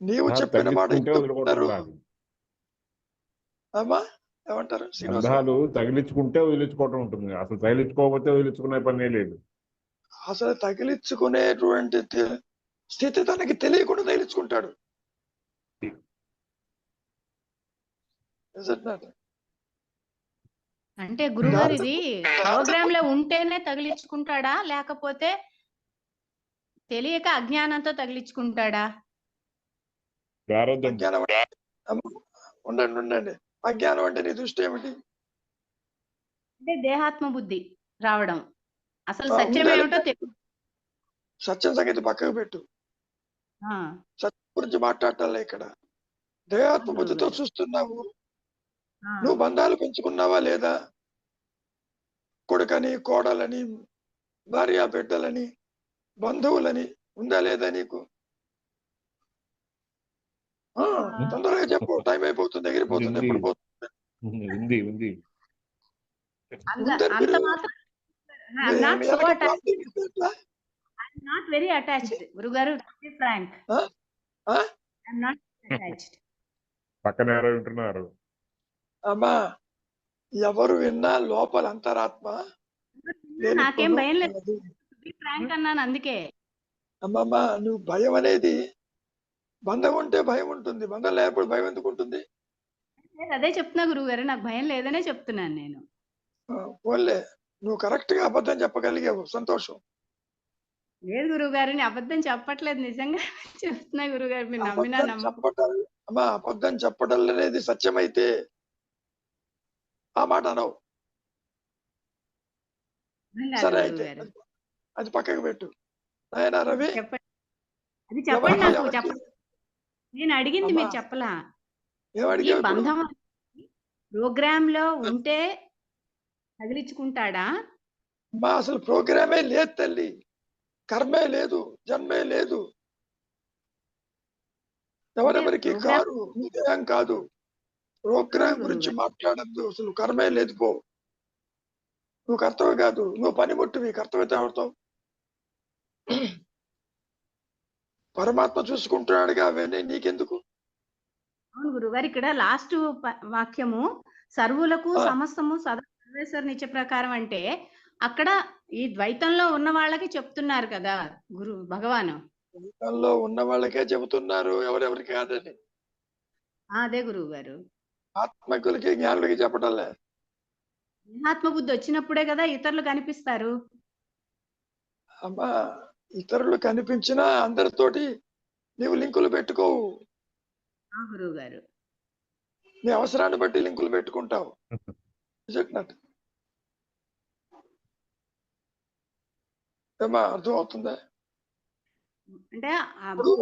నీవు చెప్పిన మాట అమ్మా ఏమంటారు? బంధాలు తగిలించుకుంటే వదిలించుకోవటం ఉంటుంది, అసలు తగిలించుకోకపోతే వదిలించుకునే పనే లేదు. అసలు తగిలించుకునేటువంటి స్థితి తనకి తెలియకుండా తగిలించుకుంటాడు. అంటే గురుగారు ఇది ప్రోగ్రామ్ లో ఉంటేనే తగిలించుకుంటాడా, లేకపోతే తెలియక అజ్ఞానంతో తగిలించుకుంటాడా? ఉండండి. అజ్ఞానం అంటే నీ దృష్టి ఏమిటి? అంటే దేహాత్మ బుద్ధి రావడం. అసలు సత్యం ఏమిటో తెలియదు. సత్యం సంగతి పక్కకు పెట్టు, సత్యం గురించి మాట్లాడాలి. ఇక్కడ దేహాత్మ బుద్ధితో చూస్తున్నావు. నువ్వు బంధాలు పెంచుకున్నావా లేదా? కొడుకని, కోడలని, భార్య బిడ్డలని, బంధువులని ఉందా లేదా నీకు? తొందరగా చెప్పు, టైం అయిపోతుంది, ఎగిరిపోతుంది. ఎప్పుడు పోతుంది? పక్కన ఎవరు వింటున్నారు? అమ్మా ఎవరు విన్నా లోపల అంతరాత్మ నాకేం భయం లేదు, ఫ్రాంక్ అన్నాను అందుకే. అమ్మమ్మా నువ్వు భయం అనేది బంధం ఉంటే భయం ఉంటుంది, బంధం లేకపోతే భయం ఎందుకు ఉంటుంది? అదే చెప్తున్నా గురువు గారు, నాకు భయం లేదనే చెప్తున్నాను నేను. పోన్లే, నువ్వు కరెక్ట్ గా అబద్ధం చెప్పగలిగావు, సంతోషం. లేదు గురువు గారు, నేను అబద్ధం చెప్పట్లేదు, నిజంగా చెప్తున్నా గురువు గారు, మీరు నమ్మినా అమ్మా అబద్ధం చెప్పడం అనేది సత్యమైతే ఆ మాట అనవు. సరే అయితే అది పక్కకు పెట్టు. నాయనా రవి అది చెప్పండి నాకు, చెప్పండి. నేను అడిగింది మీరు చెప్పలా. ఈ బంధం ప్రోగ్రామ్ లో ఉంటే తగిలించుకుంటాడా? అసలు ప్రోగ్రామే లేదు తల్లి, కర్మే లేదు, జన్మే లేదు. ఎవరెవరికి కారు, దేహం కాదు. ప్రోగ్రామ్ గురించి మాట్లాడద్దు, అసలు కర్మే లేదు. పో, నువ్వు కర్తవ్య కాదు, నువ్వు పనిముట్టివి, కర్తవ్యత ఎవరితో? పరమాత్మ చూసుకుంటున్నాడుగా, అవన్నీ నీకెందుకు? అవును గురుగారు, ఇక్కడ లాస్ట్ వాక్యము సర్వులకు సమస్తము సదా సర్వేశ్వర నిత్య ప్రకారం అంటే అక్కడ ఈ ద్వైతంలో ఉన్న వాళ్ళకి చెప్తున్నారు కదా గురు భగవాను. ద్వైతంలో ఉన్న వాళ్ళకే చెబుతున్నారు, ఎవరెవరికి కాదని. అదే గురువు గారు, ఆత్మకులకి జ్ఞానులకి చెప్పటంలే. ఆత్మ బుద్ధి వచ్చినప్పుడే కదా ఇతరులు కనిపిస్తారు. అమ్మా ఇతరులు కనిపించినా అందరితోటి నీవు లింకులు పెట్టుకోవు. గురువు గారు, నీ అవసరాన్ని బట్టి లింకులు పెట్టుకుంటావు. చెప్పినట్టు ఏమా అర్థం అవుతుందా? అంటే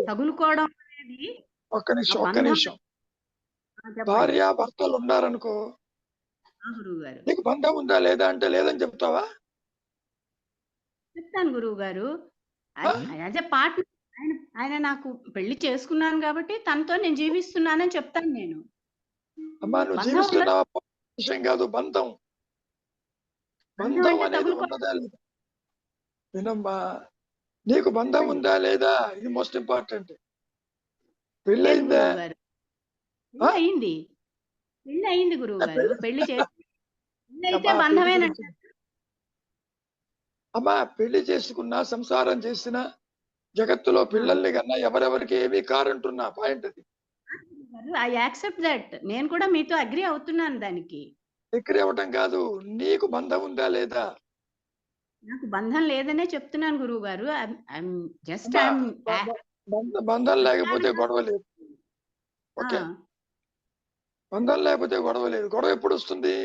తగులుకోవడం అనేది అది ఒక్క ఆ నిమిషం ఒక్క బంధం నిమిషం. చెప్పండి. భార్య భర్తలు ఉన్నారనుకో, గురువు గారు నీకు బంధం ఉందా లేదా అంటే లేదని చెప్తావా? చెప్తాను గురువు గారు. ఆ? యాజ్ ఎ పార్ట్నర్ ఆయన ఆయన నాకు పెళ్లి చేసుకున్నాను కాబట్టి తనతో నేను జీవిస్తున్నానని చెప్తాను నేను. అమ్మా నువ్వు బంధం జీవిస్తున్నావా విషయం కాదు, బంధం. బంధం బంధం అంటే అనేది తగులుకో ఉన్నదా లేదా? వినమ్మా, నీకు బంధం ఉందా లేదా, ఇది మోస్ట్ ఇంపార్టెంట్. లేదు పెళ్ళయిందా? గురువు గారు. ఆ? పెళ్లి అయింది గురువు గారు. పెళ్లి అయితే అమ్మా, పెళ్లి బంధమేనంట. గురించి. అమ్మా పెళ్లి చేసుకున్నా సంసారం చేసినా జగత్తులో పిల్లల్ని కన్నా ఎవరెవరికి ఏమీ కారంటున్నా పాయింట్ అది. I accept that. నేను కూడా మీతో అగ్రి అవుతున్నాను దానికి. దగ్గర ఇవ్వటం కాదు, నీకు బంధం ఉందా లేదా? నాకు బంధం లేదనే చెప్తున్నాను గురువు గారు. జస్ట్ అమ్మా, బంధం లేకపోతే గొడవ లేదు. ఓకే, బంధం లేకపోతే గొడవ లేదు. గొడవ ఎప్పుడు వస్తుంది?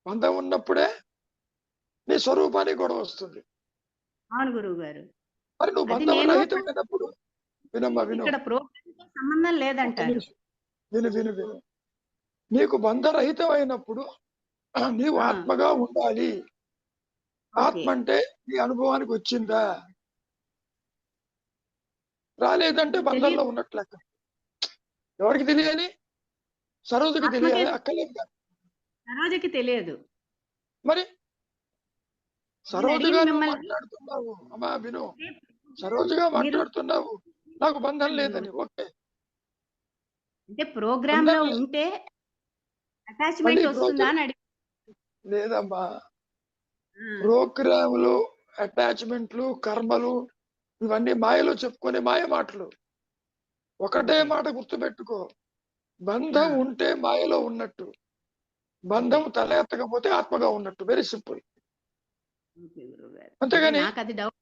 బంధం ఉన్నప్పుడే నీ స్వరూపానికి గొడవ వస్తుంది. అవును గురువు గారు. మరి నువ్వు అది బంధం నేను రహితమైనప్పుడు, వినమ్మా విను, ఇక్కడ ప్రోగ్రామ్ సంబంధం ఒక్క లేదంటారు. నిమిషం. విను విను విను. నీకు బంధరహితమైనప్పుడు నీవు ఆ. ఆత్మగా ఉండాలి. ఓకే. ఆత్మ అంటే నీ అనుభవానికి వచ్చిందా? రాలేదంటే బంధంలో ఉన్నట్లే. ఎవరికి తెలియాలి? సరోజకి ఆత్మకే తెలియాలి, అక్కర్లేదు కదా. సరోజకి తెలియదు. మరి సరోజగా అడిగింది నువ్వు మిమ్మల్ని. మాట్లాడుతున్నావు. అమ్మా విను, సరోజగా మీరు మాట్లాడుతున్నావు నాకు బంధం లేదని. ఓకే, అంటే ప్రోగ్రామ్ లో బంధం ఉంటే మళ్ళీ అటాచ్మెంట్ వస్తుందా అని అడిగి లేదమ్మా. ప్రోగ్రాములు, అటాచ్మెంట్లు, కర్మలు ఇవన్నీ మాయలో చెప్పుకునే మాయ మాటలు. ఒకటే ఓకే. మాట గుర్తుపెట్టుకో, బంధం ఉంటే మాయలో ఉన్నట్టు, బంధం తల ఎత్తకపోతే ఆత్మగా ఉన్నట్టు. Very simple. ఓకే గురువు గారు. అంతేగాని నాకు అది డౌట్.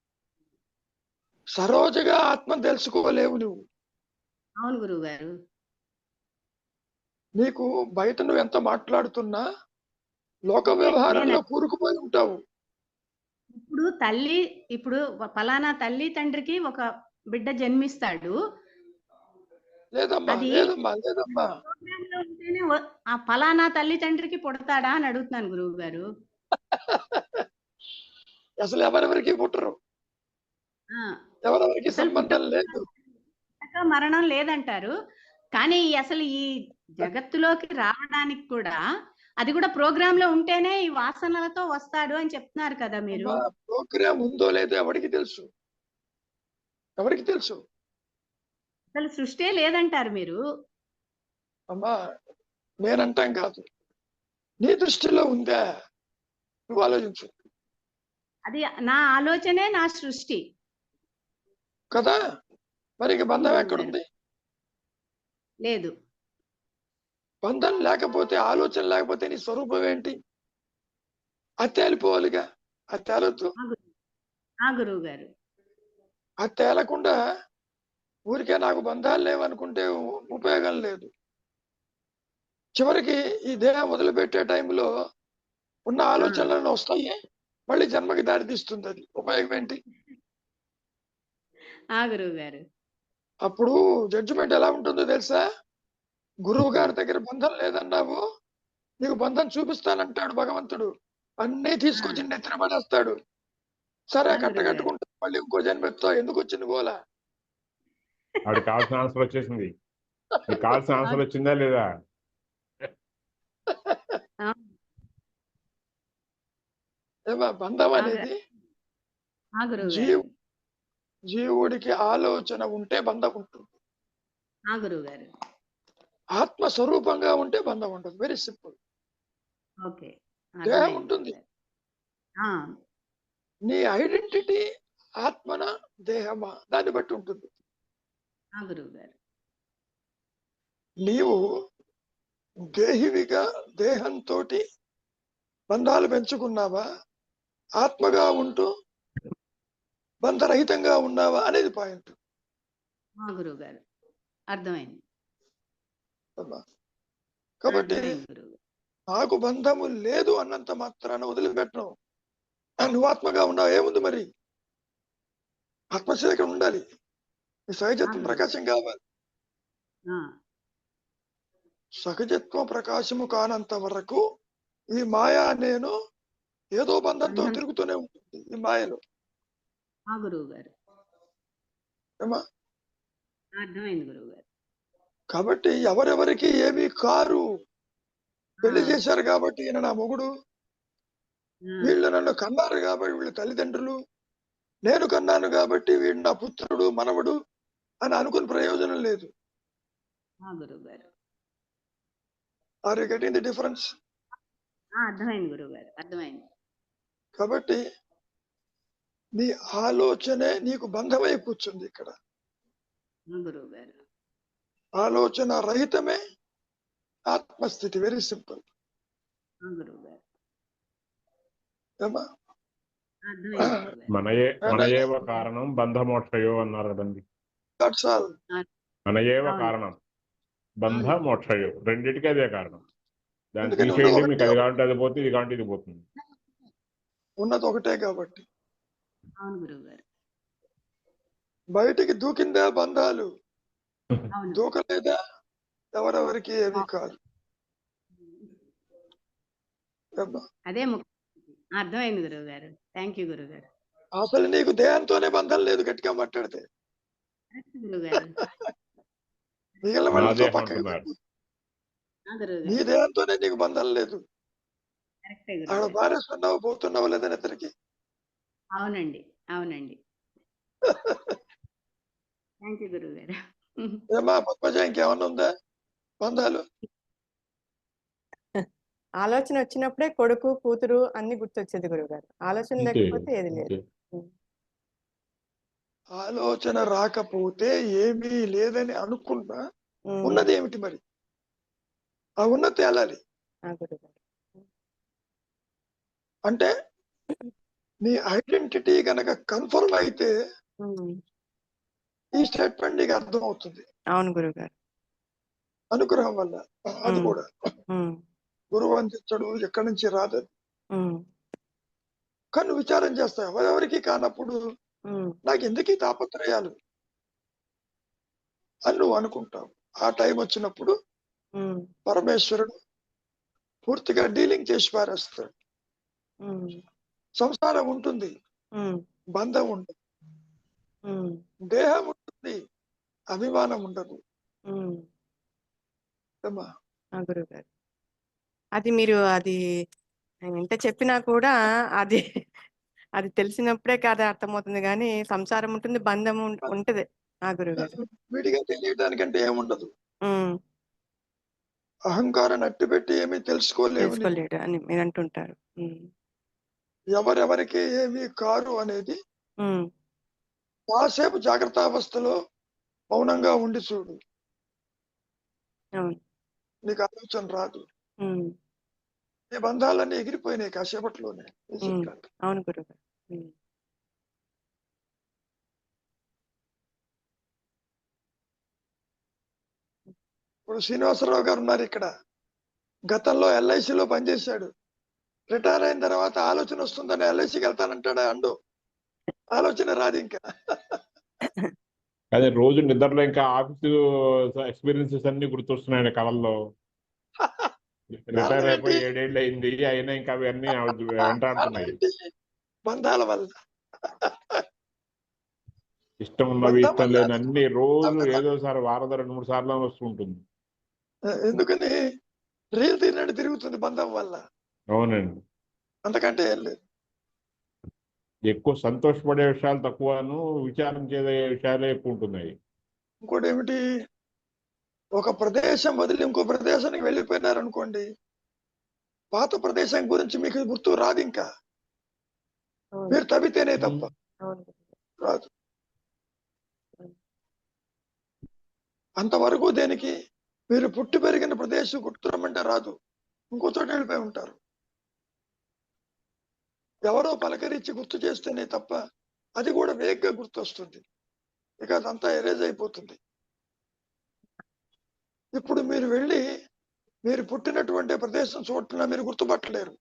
సరోజగా ఆత్మ తెలుసుకోలేవు నువ్వు. అవును గురువు గారు. నీకు బయట నువ్వు ఎంత మాట్లాడుతున్నా లోక వ్యవహారంలో కూరుకుపోయి ఉంటావు. ఇప్పుడు పలానా తల్లి తండ్రికి ఒక బిడ్డ జన్మిస్తాడు. లేదమ్మా అది లేదమ్మా లేదమ్మా. ప్రోగ్రామ్ లో ఉంటేనే ఆ పలానా తల్లి తండ్రికి పుడతాడా అని అడుగుతున్నాను గురువు గారు. అసలు ఎవరెవరికి పుట్టరు, ఎవరెవరికి అసలు సంబంధం లేదు. మరణం లేదంటారు. కానీ అసలు ఈ జగత్తులోకి రావడానికి కూడా అది కూడా ప్రోగ్రామ్ లో ఉంటేనే ఈ వాసనలతో వస్తాడు అని చెప్తున్నారు కదా మీరు. ప్రోగ్రామ్ ఉందో లేదో ఎవరికి తెలుసు? ఎవరికి తెలుసు? అసలు సృష్టి లేదంటారు మీరు. అమ్మా నేనంటాం కాదు, నీ దృష్టిలో ఉందా నువ్వు ఆలోచించు అది నా ఆలోచనే నా సృష్టి కదా. మరి ఇక బంధం ఎక్కడుంది? లేదు. బంధం లేకపోతే, ఆలోచన లేకపోతే నీ స్వరూపం ఏంటి? అది తేలిపోవాలిగా. అది తేలొద్దు. ఆ గురువు గారు. అది తేలకుండా ఊరికే నాకు బంధాలు లేవనుకుంటే ఉపయోగం లేదు. చివరికి ఈ దేహం వదిలిపెట్టే టైంలో ఉన్న ఆలోచనలను వస్తాయి, మళ్ళీ జన్మకి దారి తీస్తుంది. అది ఉపయోగం ఏంటి? ఆ గురువు గారు. అప్పుడు జడ్జిమెంట్ ఎలా ఉంటుందో తెలుసా? గురువు గారి దగ్గర బంధం లేదన్నావు, నీకు బంధం చూపిస్తానంటాడు భగవంతుడు. అన్నీ తీసుకొచ్చి నెత్తిన పడేస్తాడు. సరే కట్టకట్టుకుంటా, మళ్ళీ ఇంకో జన్మెత్తావు. ఎందుకు వచ్చింది గోలా? ఆవిడ కావాల్సిన ఆన్సర్ వచ్చేసింది. నీకు కావాల్సిన ఆన్సర్ వచ్చిందా లేదా? బంధం అనేది జీవుడికి ఆలోచన ఉంటే బంధం ఉంటుంది. ఆత్మ స్వరూపంగా ఉంటే బంధం ఉంటుంది. Very simple. దేహం ఉంటుంది, నీ ఐడెంటిటీ ఆత్మన దేహమా దాన్ని బట్టి ఉంటుంది. నీవు దేహివిగా దేహంతో బంధాలు పెంచుకున్నావా, ఆత్మగా ఉంటూ బంధరహితంగా ఉన్నావా అనేది పాయింట్. అర్థమైంది. కాబట్టి నాకు బంధము లేదు అన్నంత మాత్రాన వదిలిపెట్టను. నువ్వు ఆత్మగా ఉన్నావు, ఏముంది మరి? ఆత్మశేఖరం ఉండాలి, నీ సహజత్వం ప్రకాశం కావాలి. ఆ, సహజత్వ ప్రకాశము కానంత వరకు ఈ మాయా నేను ఏదో బంధంతో బంధం. తిరుగుతూనే ఉంటుంది ఈ మాయలో. ఆ గురువు గారు, ఏమా? అర్థమైంది గురువు గారు. కాబట్టి ఎవరెవరికి ఏమీ కారు. పెళ్లి చేశారు కాబట్టి ఈయన నా మొగుడు, వీళ్ళు నన్ను కన్నారు కాబట్టి వీళ్ళ తల్లిదండ్రులు, నేను కన్నాను కాబట్టి వీడు నా పుత్రుడు మనవడు అని అనుకుని ప్రయోజనం లేదు. గురువు గారు, are you getting the difference? అర్థమైంది గురువు గారు, అర్థమైంది. కాబట్టి నీ ఆలోచనే నీకు బంధమై కూర్చుంది ఇక్కడ. గురువు గారు, ఆలోచన రహితమే ఆత్మస్థితి. Very simple. గురువు గారు, ఏమా? అర్థమైంది గురువు గారు. మనయేవ కారణం బంధమోక్షయో అన్నారు కదండి. That's all. మనయేవ అవును. కారణం బంధ మోక్షయో, రెండింటికి అదే కారణం. దాన్ని ఎందుకని తీసేయండి, ఉన్నది మీకు అది కావాలంటే అది పోతుంది, ఇది కావాలంటే ఇది పోతుంది. ఉన్నది ఒకటే కాబట్టి. అవును గురువు గారు, బయటికి దూకిందా బంధాలు, అవును. దూకలేదా ఎవరెవరికి ఏమీ కాదు. ఏమ్మా? అదే ముఖ్యం. అర్థమైంది గురువు గారు. థ్యాంక్ యూ గురువు గారు. అసలు నీకు దేహంతోనే బంధం లేదు గట్టిగా మాట్లాడితే. కరెక్ట్ గురువు గారు. మిగిలిన నా వాళ్ళతో దేహం పక్కకి అంటున్నారు. పెట్టు. గురువు నీ గారు, దేహంతోనే నీకు బంధం లేదు. కరెక్టే ఆడ గురువు గారు. పారేస్తున్నావు పోతున్నావు లేదని ఇతరికి. అవునండి, అవునండి. థ్యాంక్ యూ గురువు గారు. ఏమా పద్మజ, ఇంకేమన్నా ఉందా బంధాలు? ఆలోచన వచ్చినప్పుడే కొడుకు కూతురు అన్ని గుర్తొచ్చేది గురువుగారు. ఆలోచన అంతే, లేకపోతే ఏది లేదు. అంతే. ఆలోచన రాకపోతే ఏమీ లేదని అనుకున్నా ఉమ్. ఉన్నది ఏమిటి మరి? ఆ ఉన్నది తేలాలి. గురువుగారు. అంటే నీ ఐడెంటిటీ గనక కన్ఫర్మ్ అయితే ఉమ్. ఈ స్టేట్మెంట్ నీకు అర్థం అవుతుంది. అవును గురువుగారు. అనుగ్రహం వల్ల. అది కూడా ఉమ్. గురువు అందించడు, ఎక్కడి నుంచి రాదు. ఉమ్. కానీ నువ్వు విచారం చేస్తావు. ఎవరెవరికి కానప్పుడు ఉమ్. నాకు ఎందుకు ఈ తాపత్రయాలు అని నువ్వు అనుకుంటావు. ఆ టైం వచ్చినప్పుడు ఉమ్. పరమేశ్వరుడు పూర్తిగా డీలింగ్ చేసి పారేస్తాడు. ఉమ్. సంసారం ఉంటుంది, ఉమ్. బంధం ఉండదు, ఉమ్. దేహం ఉంటుంది, అభిమానం ఉండదు. ఉమ్. ఏమ్మా? గురువుగారు, అది మీరు అది ఎంత చెప్పినా కూడా అది అది తెలిసినప్పుడే కాదు అర్థమవుతుంది. కానీ సంసారం ఉంటుంది, బంధం ఉంటది. గురువుగారు. విడిగా తెలియడానికంటే ఏముండదు. ఉమ్. అహంకారాన్ని అట్టిపెట్టి ఏమీ తెలుసుకోలేవు. తెలుసుకోలేడు అని మీరు అంటుంటారు. ఉమ్. ఎవరెవరికి ఏమీ కారు అనేది ఉమ్. కాసేపు జాగ్రత్త అవస్థలో మౌనంగా ఉండి చూడు, అవును. నీకు ఆలోచన రాదు. ఉమ్. నీ బంధాలన్నీ ఎగిరిపోయినాయి కాసేపట్లోనే. అవును గురువుగారు. ఉమ్. ఇప్పుడు శ్రీనివాసరావు గారు ఉన్నారు ఇక్కడ. గతంలో ఎల్ఐసిలో పనిచేశాడు. రిటైర్ అయిన తర్వాత ఆలోచన వస్తుందని ఎల్ఐసికి వెళ్తానంటాడా? అండు ఆలోచన రాదు ఇంకా. అదే రోజు నిద్రలో ఇంకా ఆఫీసు ఎక్స్పీరియన్సెస్ అన్ని గుర్తొస్తున్నాయి కళల్లో. రిటైర్ అయిపోయి 7 ఏళ్ళు అయింది, అయినా ఇంకా అవన్నీ వెంటాడుతున్నాయి. బంధాల వల్ల. ఇష్టం ఉన్నవి ఇష్టం లేని అన్ని రోజు ఏదోసారి వారం 2-3 సార్లు వస్తుంటుంది. ఎందుకని రీల్ తిరిగినట్టు తిరుగుతుంది బంధం వల్ల. అవునండి. అంతకంటే ఏం లేదు. ఎక్కువ సంతోషపడే విషయాలు తక్కువను, విచారం చేసే విషయాలే ఎక్కువ ఉంటున్నాయి. ఇంకోటి ఏమిటి, ఒక ప్రదేశం వదిలి ఇంకో ప్రదేశానికి వెళ్ళిపోయినారనుకోండి, పాత ప్రదేశం గురించి మీకు గుర్తు రాదు. ఇంకా మీరు తవ్వితేనే తప్ప రాదు. అంతవరకు దేనికి మీరు పుట్టి పెరిగిన ప్రదేశం గుర్తురమ్మంటే రాదు. ఇంకో చోట వెళ్ళిపోయి ఉంటారు. ఎవరో పలకరించి గుర్తు చేస్తేనే తప్ప అది కూడా వేగంగా గుర్తొస్తుంది. ఇక అదంతా ఎరేజ్ అయిపోతుంది. ఇప్పుడు మీరు వెళ్ళి మీరు పుట్టినటువంటి ప్రదేశం చోట్ల మీరు గుర్తుపట్టలేరు.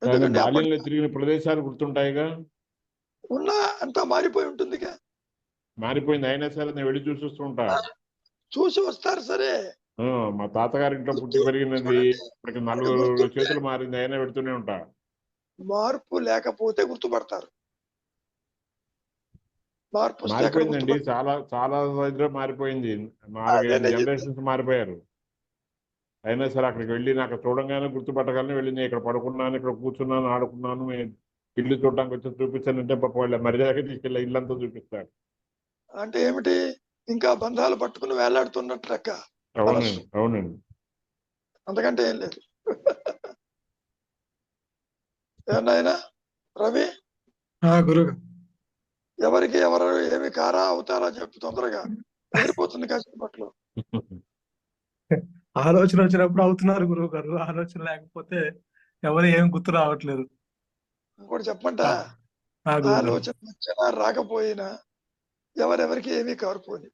ఎందుకంటే బాల్యంలో తిరిగిన ప్రదేశాలు గుర్తుంటాయిగా. ఉన్నా అంతా మారిపోయి ఉంటుందిగా. మారిపోయింది అయినా సరే నేను వెళ్ళి చూసిస్తూ ఉంటా. చూసి వస్తారు సరే. మా తాతగారింట్లో పుట్టి పెరిగినది, చూడండి, ఇప్పటికి మనకు 4 గుర్తుంటే చేతులు మారింది అయినా పెడుతూనే ఉంటా. మార్పు లేకపోతే గుర్తుపడతారు. మార్పు వస్తే ఎక్కడ మారిపోయిందండి, గుర్తుపడతారు? చాలా చాలా ఇదిలో మారిపోయింది. అదే 4-5 నేను జనరేషన్స్ మారిపోయారు. అయినా సరే అక్కడికి వెళ్ళి నాకు చూడంగానే గుర్తుపట్టగలని వెళ్ళి నేను ఇక్కడ పడుకున్నాను, ఇక్కడ కూర్చున్నాను, ఆడుకున్నాను, ఇల్లు చూడటానికి వచ్చి చూపించానంటే పాప వాళ్ళ మర్యాదగా తీసుకెళ్ళి ఇల్లంతా చూపిస్తారు. అంటే ఏమిటి, ఇంకా బంధాలు పట్టుకుని వేలాడుతున్నట్టు లెక్క మనస్సు. అవునండి, అవునండి. అంతకంటే ఏం లేదు. ఏనాయనా రవి, గురువు ఎవరికి ఎవరు ఏమి కారా అవుతారా చెప్పు తొందరగా, ఎగిరిపోతుంది కాసేపట్లో. ఆలోచన వచ్చినప్పుడు అవుతున్నారు గురువు గారు, ఆలోచన లేకపోతే ఎవరు ఏం గుర్తు రావట్లేదు. ఇంకోటి చెప్పంట, గురువు గారు. ఆలోచన వచ్చినా రాకపోయినా ఎవరెవరికి ఏమీ కారుపోని.